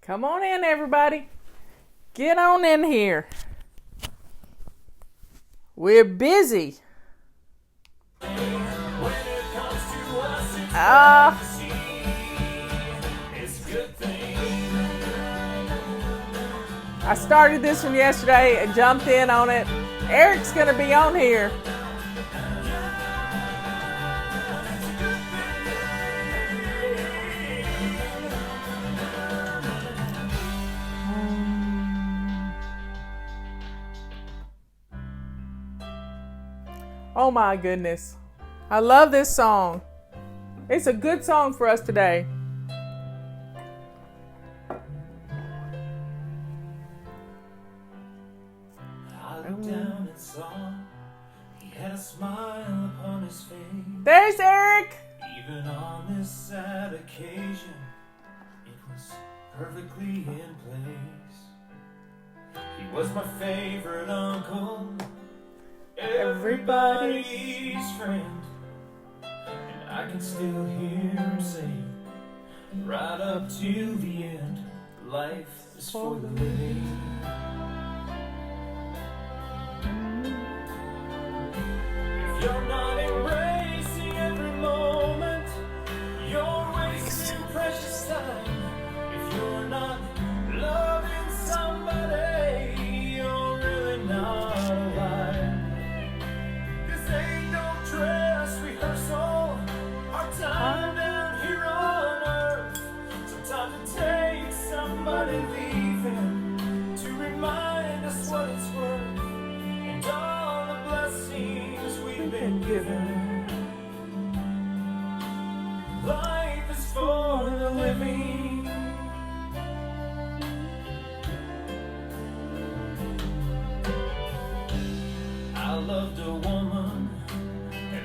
Come on in, everybody. Get on in here. We're busy. I started this one yesterday and jumped in on it. Eric's going to be on here. Oh my goodness. I love this song. It's a good song for us today. I looked down and saw he had a smile upon his face. There's Eric. Even on this sad occasion, it was perfectly in place. He was my favorite uncle, everybody's friend, and I can still hear him say, right up to the end, life is for the living. If you're not embracing every moment, you're wasting precious time. If you're not loving somebody, you're really not alive. This ain't no dress rehearsal, our time down here on earth. Sometimes it takes somebody leaving to remind us what it's worth, and all the blessings we've been given. Life is for the living. I loved a woman,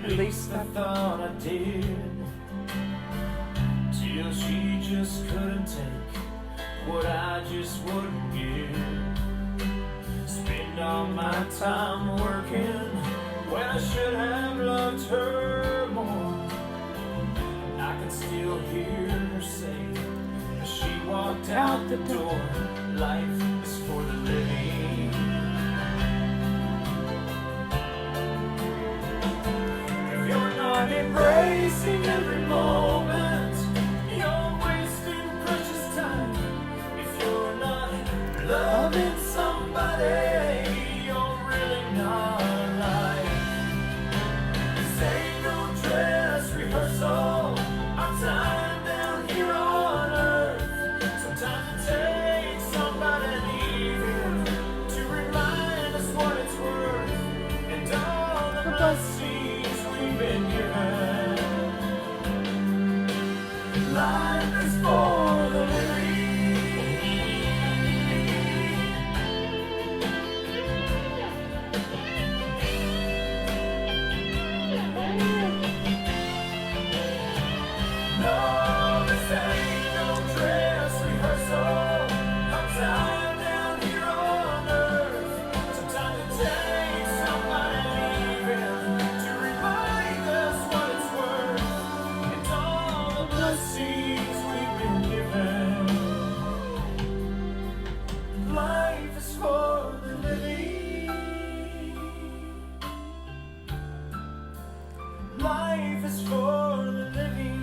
at least I thought I did, till she just couldn't take what I just wouldn't give. Spend all my time working when I should have loved her more. I can still hear her say, as she walked out the door, life is for the living. If you're not embracing every moment, you're wasting precious time. If you're not loving somebody, you're really not alive. This ain't no dress rehearsal, our time down here on earth. Sometimes it takes somebody leaving to remind us what it's worth, and all the blessings we've been given. Life is for the living. No, this ain't no dress rehearsal, our time down here on earth. Sometimes it takes somebody leaving to remind us what it's worth, and all the blessings we've been given. Life is for the living. Life is for the living.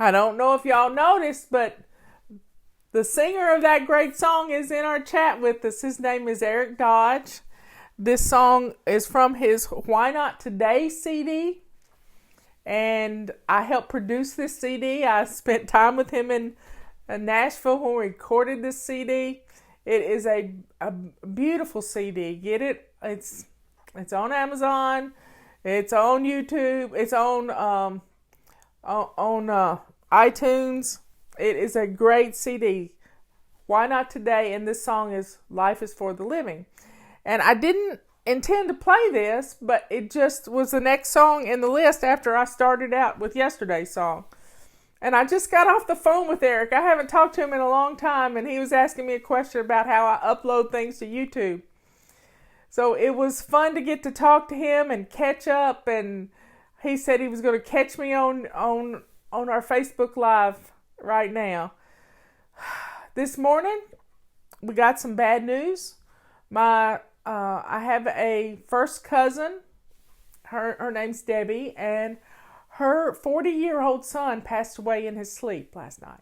I don't know if y'all noticed, but the singer of that great song is in our chat with us. His name is Eric Dodge. This song is from his Why Not Today CD, and I helped produce this CD. I spent time with him in Nashville when we recorded this CD. It is a beautiful CD. Get it? It's on Amazon. It's on YouTube. It's on iTunes. It is a great CD. Why Not Today? And this song is Life is for the Living. And I didn't intend to play this, but it just was the next song in the list after I started out with yesterday's song. And I just got off the phone with Eric. I haven't talked to him in a long time, and he was asking me a question about how I upload things to YouTube. So it was fun to get to talk to him and catch up, and he said he was going to catch me on our Facebook Live right now. This morning, we got some bad news. I have a first cousin. Her name's Debbie, and her 40-year-old son passed away in his sleep last night.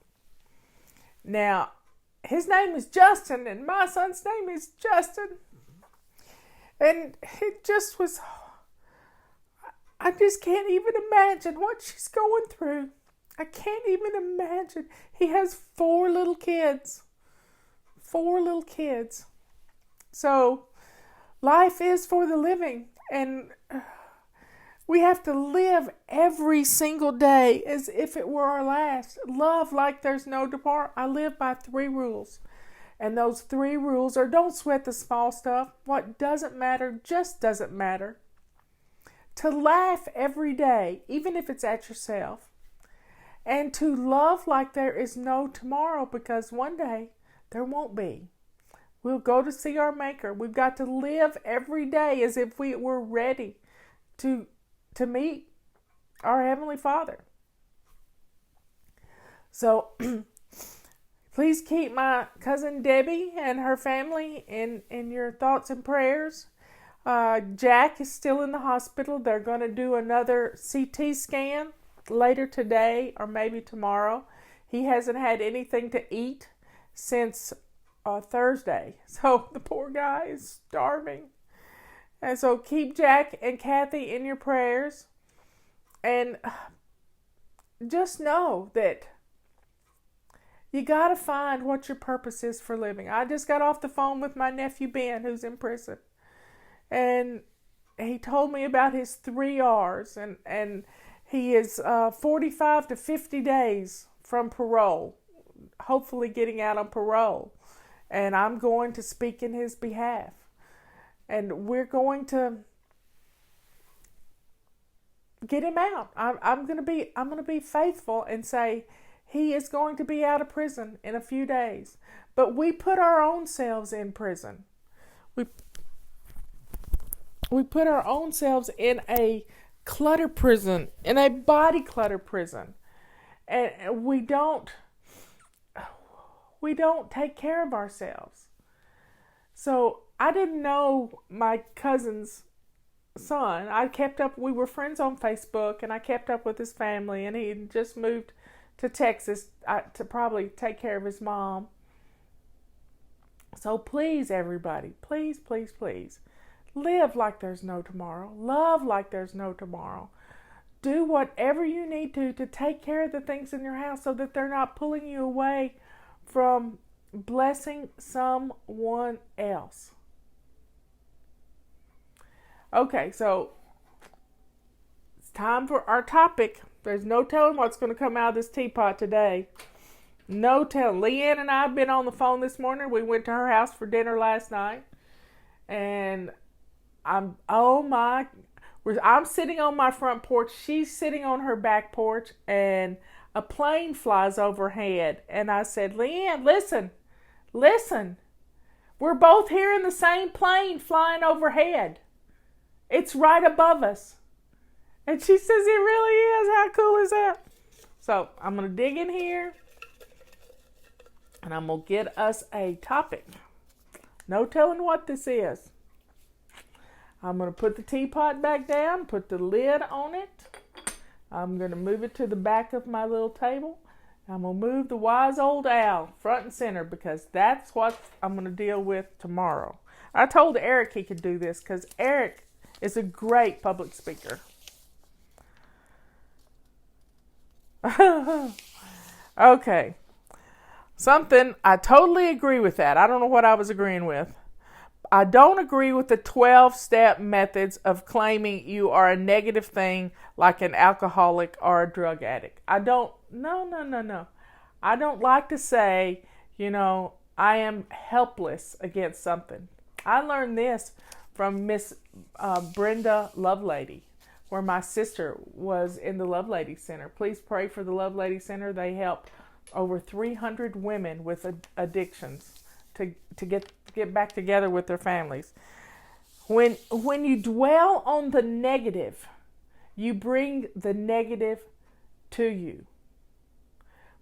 Now, his name is Justin, and my son's name is Justin. And it just was, I just can't even imagine what she's going through. I can't even imagine. He has 4 little kids. 4 little kids. So, life is for the living, and we have to live every single day as if it were our last. Love like there's no tomorrow. I live by 3 rules. And those 3 rules are: don't sweat the small stuff. What doesn't matter just doesn't matter. To laugh every day, even if it's at yourself. And to love like there is no tomorrow, because one day there won't be. We'll go to see our Maker. We've got to live every day as if we were ready to meet our Heavenly Father. So, please keep my cousin Debbie and her family in your thoughts and prayers. Jack is still in the hospital. They're going to do another CT scan later today or maybe tomorrow. He hasn't had anything to eat since Thursday. So the poor guy is starving. And so keep Jack and Kathy in your prayers. And just know that you got to find what your purpose is for living. I just got off the phone with my nephew Ben, who's in prison. And he told me about his 3 R's. And he is 45 to 50 days from parole. Hopefully getting out on parole. And I'm going to speak in his behalf. And we're going to get him out. I'm going to be faithful and say he is going to be out of prison in a few days. But we put our own selves in prison. We put our own selves in a clutter prison, in a body clutter prison. And we don't take care of ourselves. So I didn't know my cousin's son. We were friends on Facebook, and I kept up with his family, and he had just moved to Texas to probably take care of his mom. So please, everybody, please, please, please, live like there's no tomorrow. Love like there's no tomorrow. Do whatever you need to take care of the things in your house so that they're not pulling you away from blessing someone else. Okay, so it's time for our topic. There's no telling what's going to come out of this teapot today. No telling. Leanne and I have been on the phone this morning. We went to her house for dinner last night. And I'm sitting on my front porch. She's sitting on her back porch. And a plane flies overhead. And I said, Leanne, listen. We're both here in the same plane flying overhead. It's right above us. And she says, it really is. How cool is that? So I'm going to dig in here. And I'm going to get us a topic. No telling what this is. I'm going to put the teapot back down. Put the lid on it. I'm going to move it to the back of my little table. I'm going to move the wise old owl front and center because that's what I'm going to deal with tomorrow. I told Eric he could do this because Eric is a great public speaker. Okay. Something, I totally agree with that. I don't know what I was agreeing with. I don't agree with the 12-step methods of claiming you are a negative thing like an alcoholic or a drug addict. No. I don't like to say, I am helpless against something. I learned this from Miss Brenda Lovelady. where my sister was in the Love Lady Center. Please pray for the Love Lady Center. They help over 300 women with addictions to get back together with their families. When you dwell on the negative, you bring the negative to you.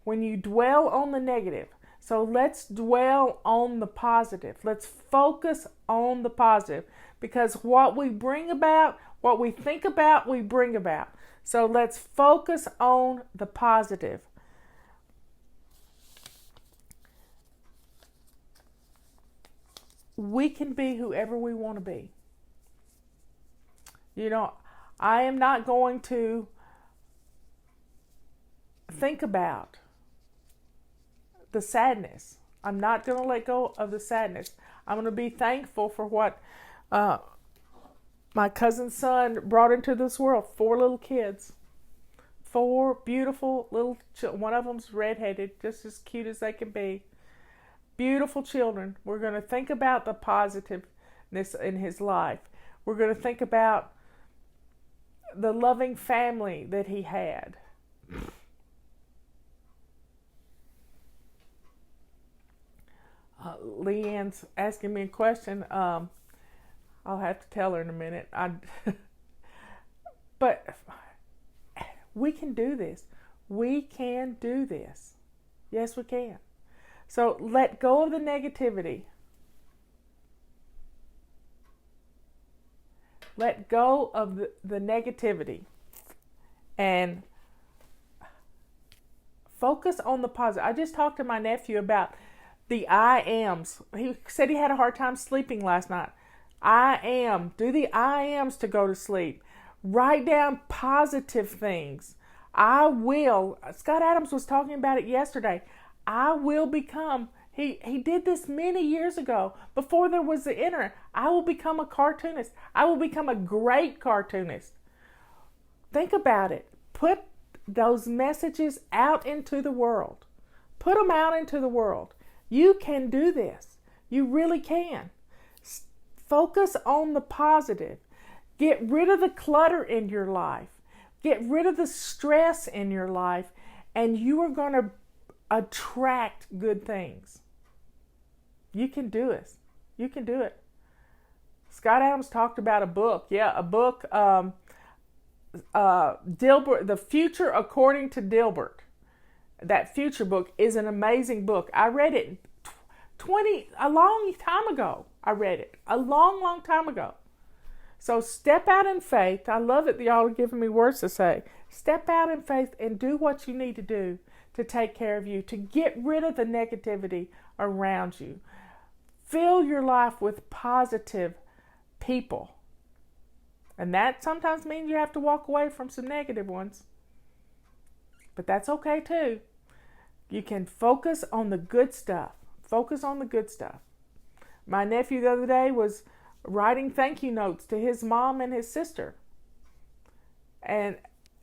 When you dwell on the negative, so let's dwell on the positive. Let's focus on the positive, because what we bring about, what we think about, we bring about. So let's focus on the positive. We can be whoever we want to be. You know, I am not going to think about the sadness. I'm not going to let go of the sadness. I'm going to be thankful for what my cousin's son brought into this world. 4 little kids. 4 beautiful little children. One of them's redheaded, just as cute as they can be. Beautiful children. We're going to think about the positiveness in his life. We're going to think about the loving family that he had. Leanne's asking me a question. I'll have to tell her in a minute. But we can do this. We can do this. Yes, we can. So let go of the negativity. Let go of the negativity and focus on the positive. I just talked to my nephew about the I ams. He said he had a hard time sleeping last night. I am. Do the I ams to go to sleep. Write down positive things. I will. Scott Adams was talking about it yesterday. I will become. He did this many years ago, before there was the internet. I will become a cartoonist. I will become a great cartoonist. Think about it. Put those messages out into the world. Put them out into the world. You can do this. You really can. Focus on the positive. Get rid of the clutter in your life. Get rid of the stress in your life, and you are going to attract good things. You can do it. You can do it. Scott Adams talked about a book. Yeah, a book, Dilbert, The Future According to Dilbert. That future book is an amazing book. I read it a long time ago. I read it a long time ago. So step out in faith. I love it that y'all are giving me words to say. Step out in faith and do what you need to do to take care of you, to get rid of the negativity around you. Fill your life with positive people. And that sometimes means you have to walk away from some negative ones. But that's okay too. You can focus on the good stuff. Focus on the good stuff. My nephew the other day was writing thank you notes to his mom and his sister. And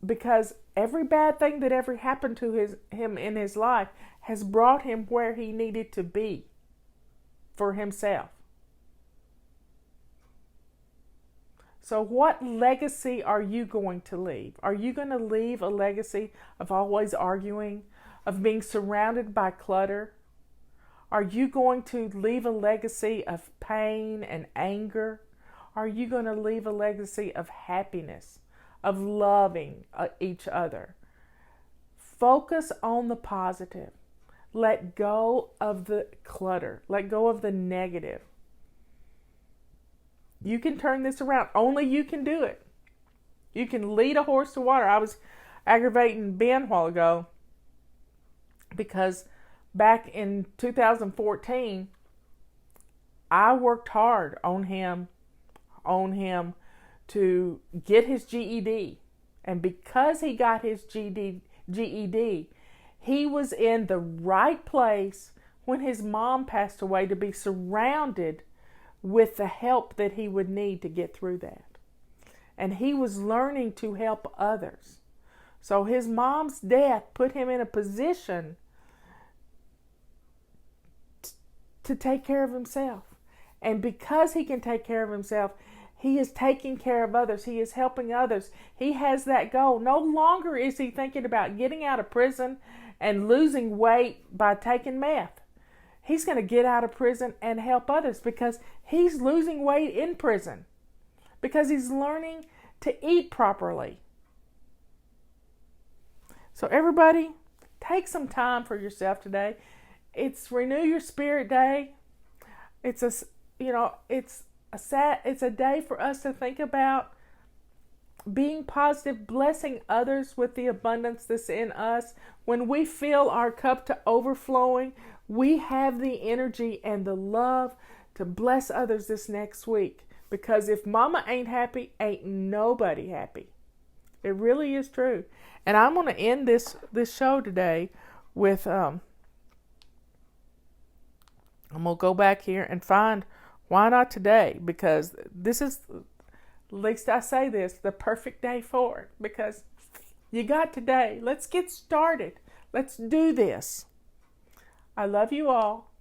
because every bad thing that ever happened to him in his life has brought him where he needed to be for himself. So what legacy are you going to leave? Are you going to leave a legacy of always arguing, of being surrounded by clutter? Are you going to leave a legacy of pain and anger? Are you going to leave a legacy of happiness, of loving each other? Focus on the positive. Let go of the clutter. Let go of the negative. You can turn this around. Only you can do it. You can lead a horse to water. I was aggravating Ben a while ago because back in 2014, I worked hard on him to get his GED. And because he got his GED, he was in the right place when his mom passed away to be surrounded with the help that he would need to get through that. And he was learning to help others. So his mom's death put him in a position to take care of himself. And because he can take care of himself, He is taking care of others. He is helping others. He has that goal. No longer is he thinking about getting out of prison and losing weight by taking meth. He's going to get out of prison and help others because he's losing weight in prison, because he's learning to eat properly. So everybody, take some time for yourself today. It's Renew Your Spirit Day. It's a day for us to think about being positive, blessing others with the abundance that's in us. When we fill our cup to overflowing, we have the energy and the love to bless others this next week. Because if mama ain't happy, ain't nobody happy. It really is true. And I'm going to end this show today with, I'm going to go back here and find Why Not Today, because this is, at least I say this, the perfect day for it, because you got today. Let's get started. Let's do this. I love you all.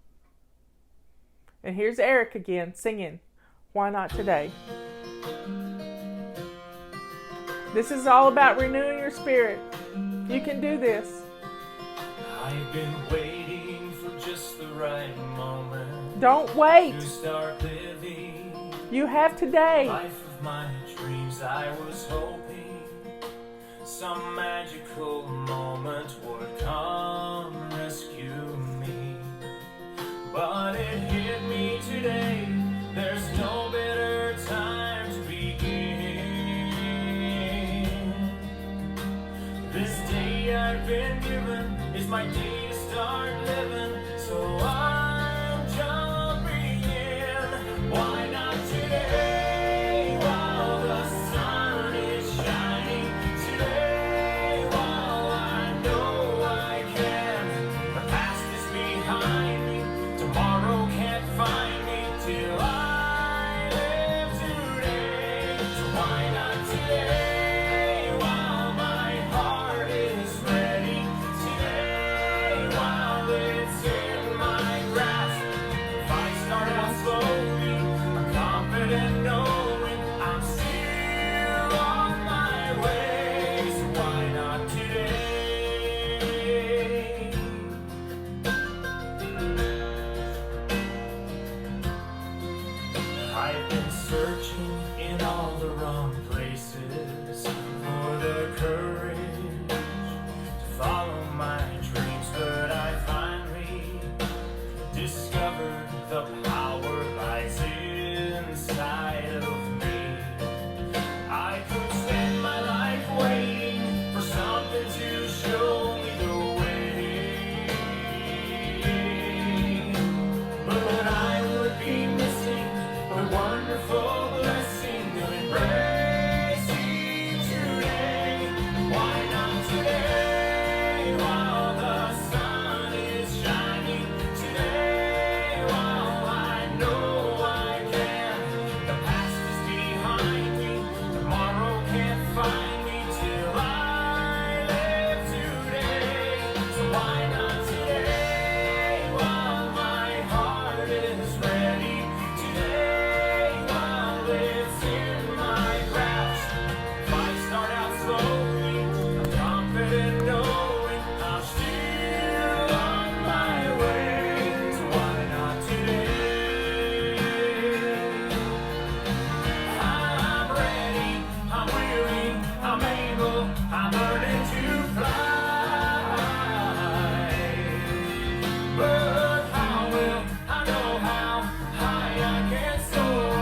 And here's Eric again singing Why Not Today. This is all about renewing your spirit. You can do this. I've been waiting for just the right moment. Don't wait. To start living. You have today. Life of my dreams. I was hoping some magical moment would come rescue me. But it hit me today. There's no better time to begin. This day I've been given is my day to start living. So I'm jumping in. Why not today? While the sun is shining. Today, while I know I can. The past is behind me. Tomorrow can't find me till I live today. So why not today? While my heart is ready. Today, while it's in my grasp. If I start out slowly, I'm confident knowing I'm still on my way. So why not today? I've been searching in all the wrong places for the courage to follow my dreams, but I finally discovered the power lies inside of me. I could spend my life waiting for something to show me the way, but I would be missing a wonderful blessing of embracing today. Why not today? While the sun is shining. Today, while I know I can. The past is behind me. Tomorrow can't find me till I live today. So why not today? While my heart is ready. Today, while it's in my grasp. If I start out slowly, I'm confident knowing I'm still on my way. So why not today? I'm ready, I'm willing, I'm able, I'm learning to fly. But how will I know how high I can soar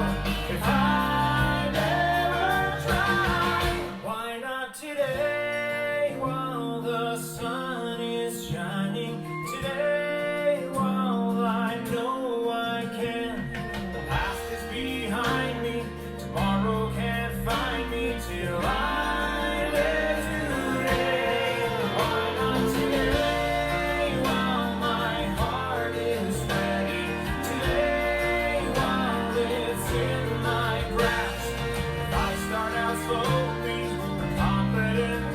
if I never try? Why not today while the sun is shining? Today while I know I can. The past is behind me. Tomorrow can't find me till I live today. Why not today while my heart is ready? Today while it's in my grasp. If I start out slowly, I'm confident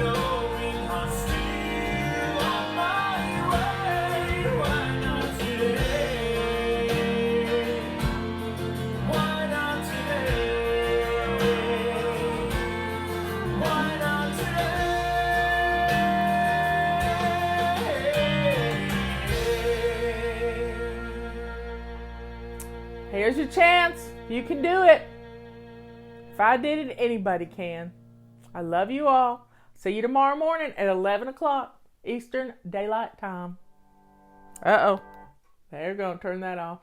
Here's your chance. You can do it. If I did it, anybody can. I love you all. See you tomorrow morning at 11 o'clock Eastern Daylight Time. Uh-oh. They're going to turn that off.